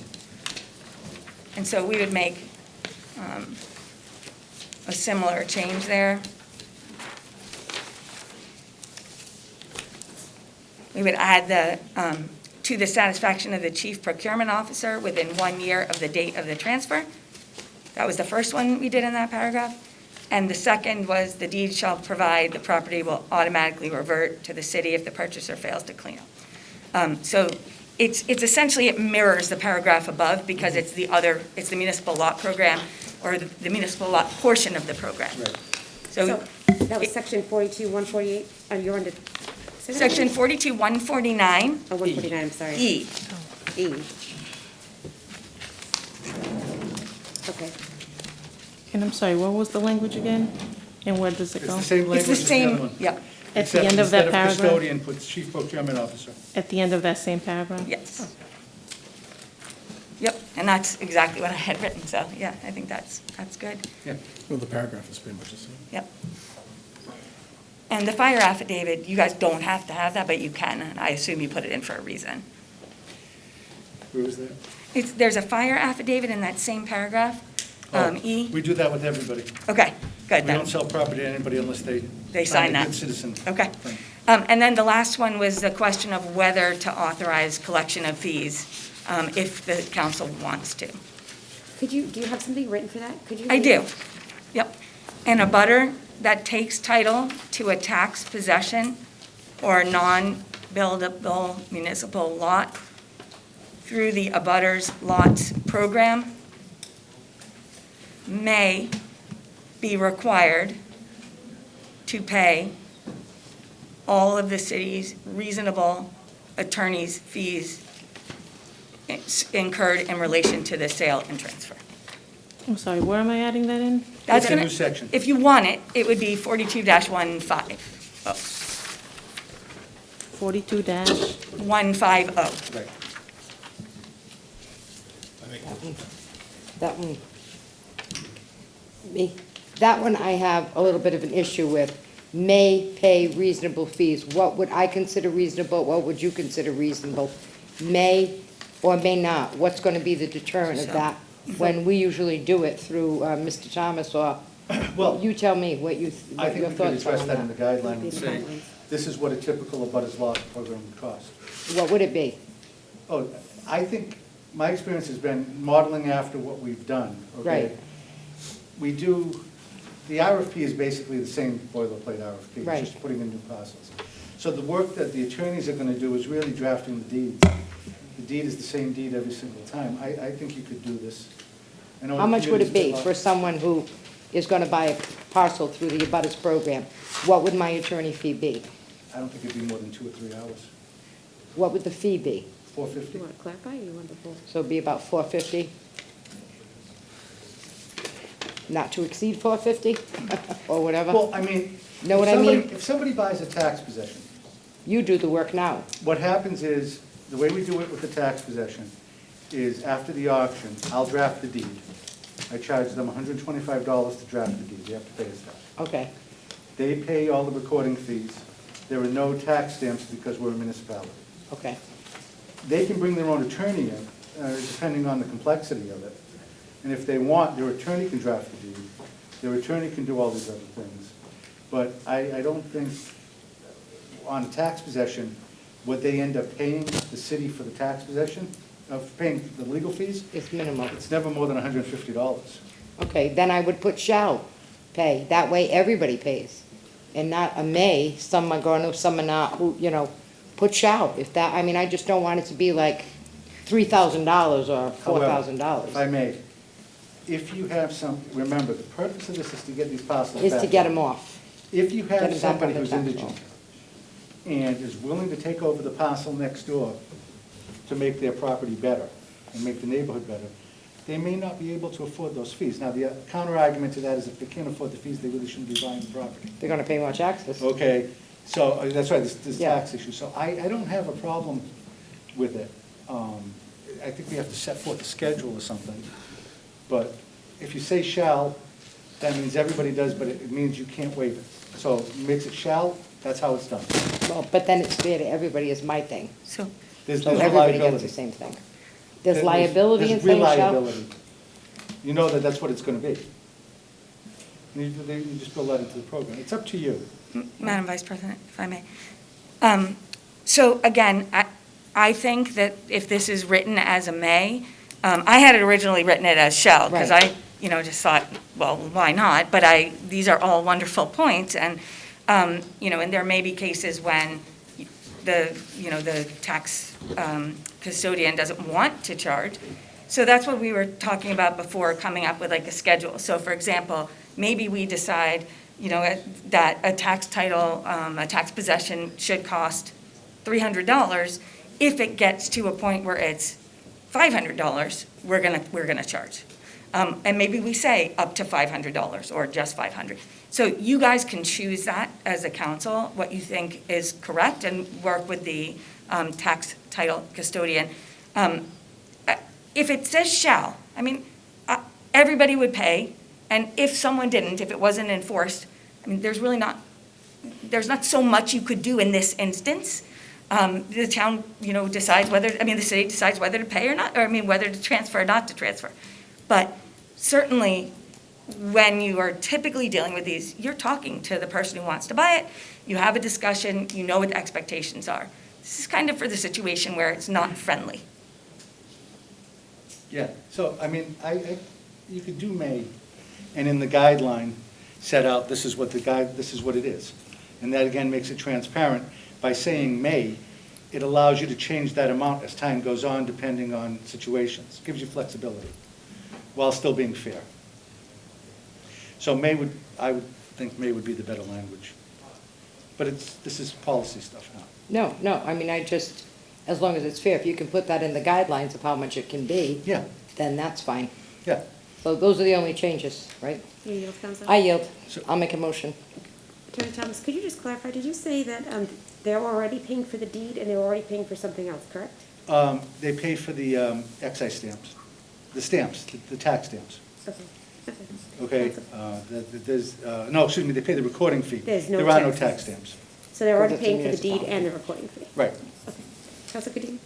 H: And so we would make a similar change there. We would add to the satisfaction of the chief procurement officer within 1 year of the date of the transfer. That was the first one we did in that paragraph. And the second was the deed shall provide the property will automatically revert to the city if the purchaser fails to clean up. So it's essentially, it mirrors the paragraph above because it's the municipal lot program or the municipal lot portion of the program.
E: Right.
A: So that was section 42-148, you're under.
H: Section 42-149.
A: Oh, 149, I'm sorry.
H: E.
A: E. Okay.
B: And I'm sorry, what was the language again? And where does it
E: It's
B: go?
E: the same
H: It's
E: language
H: the
E: as the other
H: same,
E: one.
H: yeah,
B: At the
E: Except
B: end of that
E: Instead of
B: paragraph?
E: custodian, puts chief procurement officer.
B: At the end of that same paragraph?
H: yes. Yep, and that's exactly what I had written, so, yeah, I think that's good.
E: Yeah.
F: Well, the paragraph is pretty much the same.
H: Yep. And the fire affidavit, you guys don't have to have that, but you can, and I assume you put it in for a reason.
E: Where was that?
H: There's a fire affidavit in that same paragraph, E.
E: We do that with everybody.
H: Okay, good
E: We
H: then.
E: don't sell property to anybody unless they
H: They sign
E: a
H: that.
E: good citizen.
H: Okay.
E: thing.
H: And then the last one was the question of whether to authorize collection of fees if the council wants to.
A: Do you have something written for that? Could you?
H: I do, yep. And a butter that takes title to a tax possession or non-buildable municipal lot through the abutters lots program may be required to pay all of the city's reasonable attorney's fees incurred in relation to the sale and transfer.
B: I'm sorry, where am I adding that in?
H: That's
E: It's a
H: gonna,
E: new section.
H: if you want it, it would be 42-15.
B: 42 dash,
H: 150.
E: Right.
G: That one, me, that one I have a little bit of an issue with. May pay reasonable fees. What would I consider reasonable? What would you consider reasonable? May or may not? What's going to be the deterrent of that? When we usually do it through Mr. Thomas or,
E: Well,
G: you tell me what
E: I
G: your
E: think we could
G: thoughts are
E: address
G: on
E: that in
G: that.
E: the guideline and say, this is what a typical abutters law program would cost.
G: What would it be?
E: Oh, I think, my experience has been modeling after what we've done, okay?
G: Right.
E: We do, the RFP is basically the same boilerplate RFP,
G: Right.
E: it's just putting in new parcels. So the work that the attorneys are gonna do is really drafting the deeds. The deed is the same deed every single time. I think you could do this. I know
G: How much would it be
E: communities
G: for someone who is gonna buy a parcel through the abutters program? What would my attorney fee be?
E: I don't think it'd be more than 2 or 3 hours.
G: What would the fee be?
E: $450?
A: You want to clarify, or you want the full?
G: So it'd be about $450? Not to exceed $450, or whatever?
E: Well, I mean.
G: Know what
E: if
G: I mean?
E: somebody- If somebody buys a tax possession,
G: You do the work now.
E: what happens is, the way we do it with the tax possession is after the auction, I'll draft the deed. I charge them $125 to draft the deed, they have to pay us that.
G: Okay,
E: They pay all the recording fees. There are no tax stamps because we're a municipality.
G: okay.
E: They can bring their own attorney in, depending on the complexity of it. And if they want, their attorney can draft the deed. Their attorney can do all these other things. But I don't think, on a tax possession, what they end up paying the city for the tax possession, of paying the legal fees,
G: It's minimal.
E: it's never more than $150.
G: Okay, then I would put shall pay. That way, everybody pays. And not a may, some are going to, some are not, who, you know, put shall. If that, I mean, I just don't want it to be like $3,000 or $4,000.
E: If I may, if you have some, remember, the purpose of this is to get these parcels back.
G: Is to get them off.
E: If you
G: Get
E: have
G: 'em back
E: somebody
G: on the
E: who's
G: tax
E: indigent
G: roll.
E: and is willing to take over the parcel next door to make their property better and make the neighborhood better, they may not be able to afford those fees. Now, the counter argument to that is if they can't afford the fees, they really shouldn't be buying the property.
G: They're gonna pay more taxes.
E: Okay, so, that's right, this
G: Yeah.
E: tax issue. So I don't have a problem with it. I think we have to set forth a schedule or something. But if you say shall, that means everybody does, but it means you can't waive it. So it makes it shall, that's how it's done.
G: Well, but then it's fair to everybody is my thing.
H: So,
E: There's
G: So
E: no
G: everybody gets
E: liability.
G: the same thing. There's liability in
E: There's real
G: saying shall?
E: liability. You know that that's what it's gonna be. You just build that into the program. It's up to you.
H: Madam Vice President, if I may. So again, I think that if this is written as a may, I had it originally written it as shall, because
G: Right.
H: I, just thought, well, why not? But these are all wonderful points, and, and there may be cases when the tax custodian doesn't want to charge. So that's what we were talking about before, coming up with like a schedule. So for example, maybe we decide, that a tax title, a tax possession should cost $300. If it gets to a point where it's $500, we're gonna charge. And maybe we say up to $500 or just $500. So you guys can choose that as a council, what you think is correct, and work with the tax title custodian. If it says shall, everybody would pay, and if someone didn't, if it wasn't enforced, there's not so much you could do in this instance. The town, decides whether, the city decides whether to pay or not, or whether to transfer or not to transfer. But certainly, when you are typically dealing with these, you're talking to the person who wants to buy it, you have a discussion, you know what the expectations are. This is kind of for the situation where it's not friendly.
E: Yeah, so, you could do may, and in the guideline, set out, this is what it is. And that again makes it transparent. By saying may, it allows you to change that amount as time goes on, depending on situations. Gives you flexibility, while still being fair. So I would think may would be the better language. But this is policy stuff now.
G: No, as long as it's fair, if you can put that in the guidelines of how much it can be.
E: Yeah.
G: Then that's fine.
E: Yeah.
G: So those are the only changes, right?
A: You yield, Counselor?
G: I yield.
E: So-
G: I'll make a motion.
A: Attorney Thomas, could you just clarify, did you say that they're already paying for the deed and they're already paying for something else, correct?
E: They pay for the excise stamps, the tax stamps.
A: Okay.
E: Okay, they pay the recording fee.
A: There's no
E: There are no
A: taxes.
E: tax stamps.
A: So they're already
G: Because it's a
A: paying for the deed
G: municipality.
A: and the recording fee?
E: Right.
A: Counselor Kadim?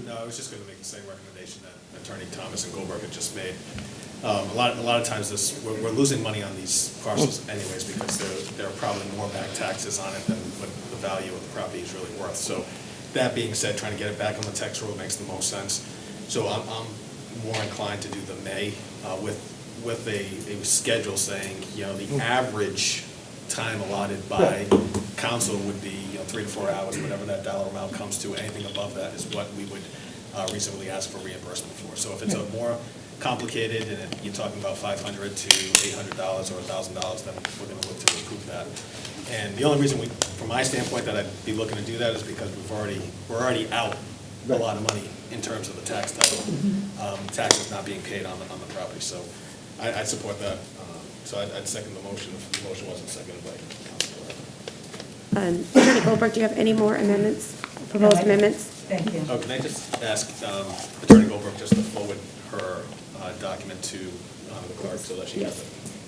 C: No, I was just going to make the same recommendation that Attorney Thomas and Goldberg had just made. A lot of times we're losing money on these parcels anyways because there are probably more back taxes on it than what the value of the property is really worth. So that being said, trying to get it back on the tax roll makes the most sense. So I'm more inclined to do the May with a schedule saying, the average time allotted by council would be 3 to 4 hours, whatever that dollar amount comes to. Anything above that is what we would reasonably ask for reimbursement for. So if it's a more complicated and you're talking about $500 to $800 or $1,000, then we're going to look to improve that. And the only reason from my standpoint that I'd be looking to do that is because we're already out a lot of money in terms of the tax title. Taxes not being paid on the property. So I'd support that. So I'd second the motion if the motion wasn't seconded by Councilor.
A: Attorney Goldberg, do you have any more amendments, proposed amendments?
I: Thank you.
C: Oh, can I just ask Attorney Goldberg just to forward her document to the clerk so that she has it?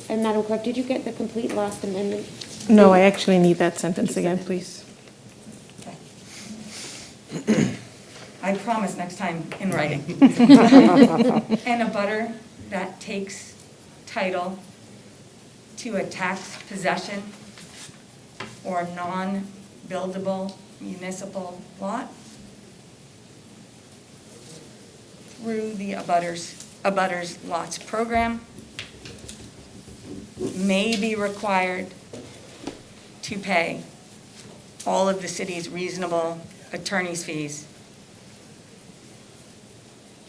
A: And Madam Clerk, did you get the complete last amendment?
B: No, I actually need that sentence again, please.
I: I promise next time in writing. And a butter that takes title to a tax possession or non-buildable municipal lot through the abutters lots program may be required to pay all of the city's reasonable attorney's fees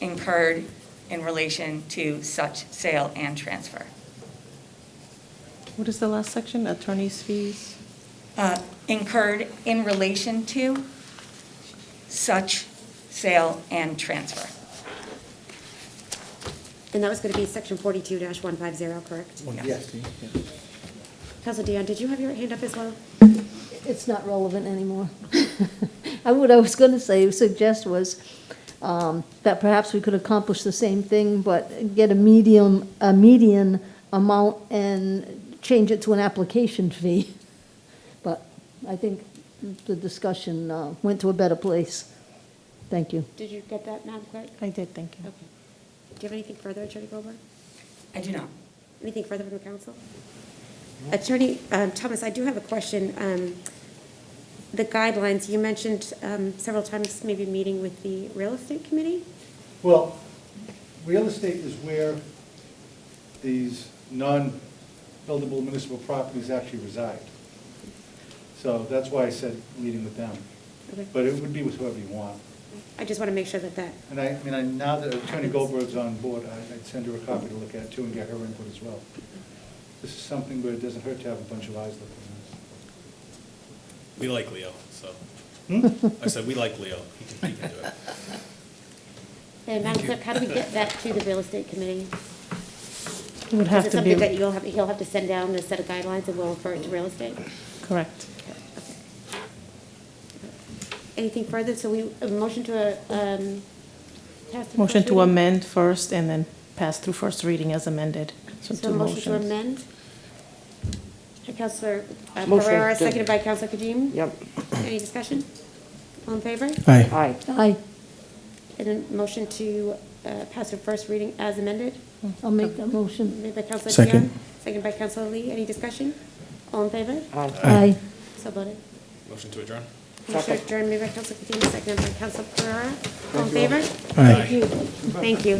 I: incurred in relation to such sale and transfer.
B: What is the last section? Attorney's fees?
I: Incurred in relation to such sale and transfer.
A: And that was going to be section 42-150, correct?
E: Yes.
A: Councilor Dion, did you have your hand up as well?
D: It's not relevant anymore. What I was going to suggest was that perhaps we could accomplish the same thing, but get a median amount and change it to an application fee. But I think the discussion went to a better place. Thank you.
A: Did you get that, Madam Clerk?
B: I did, thank you.
A: Okay. Do you have anything further, Attorney Goldberg?
I: I do not.
A: Anything further from the council? Attorney Thomas, I do have a question. The guidelines, you mentioned several times maybe meeting with the real estate committee?
E: Well, real estate is where these non-buildable municipal properties actually reside. So that's why I said meeting with them.
A: Okay.
E: But it would be with whoever you want.
A: I just want to make sure that that,
E: And I mean, now that Attorney Goldberg's on board, I'd send her a copy to look at too and get her input as well. This is something where it doesn't hurt to have a bunch of eyes looking
C: We like Leo, so. I said, we like Leo. He can do it.
A: and Madam Clerk, how do we get that to the real estate committee?
B: It would have
A: Is it
B: to be,
A: something that he'll have to send down a set of guidelines and we'll refer it to real estate?
B: correct.
A: Anything further? So a motion to pass the
B: Motion
A: first
B: to
A: reading?
B: amend first and then pass through first reading as amended. So
A: So
B: two
A: a motion to
B: motions.
A: amend? Councilor
G: Motion
A: Pereira,
G: to-
A: seconded by Councilor Kadim.
G: Yep.
A: Any discussion? All in favor?
F: Aye.
G: Aye.
D: Aye.
A: And a motion to pass the first reading as amended,
D: I'll make that motion.
A: made by Councilor
F: Second.
A: Dion, seconded by Councilor Lee. Any discussion? All in favor?
G: Aye.
D: Aye.
A: So voted.
C: Motion to adjourn?
A: Motion adjourned, made by Councilor Kadim, seconded by Councilor Pereira. All in favor?
F: Aye.
A: Thank you.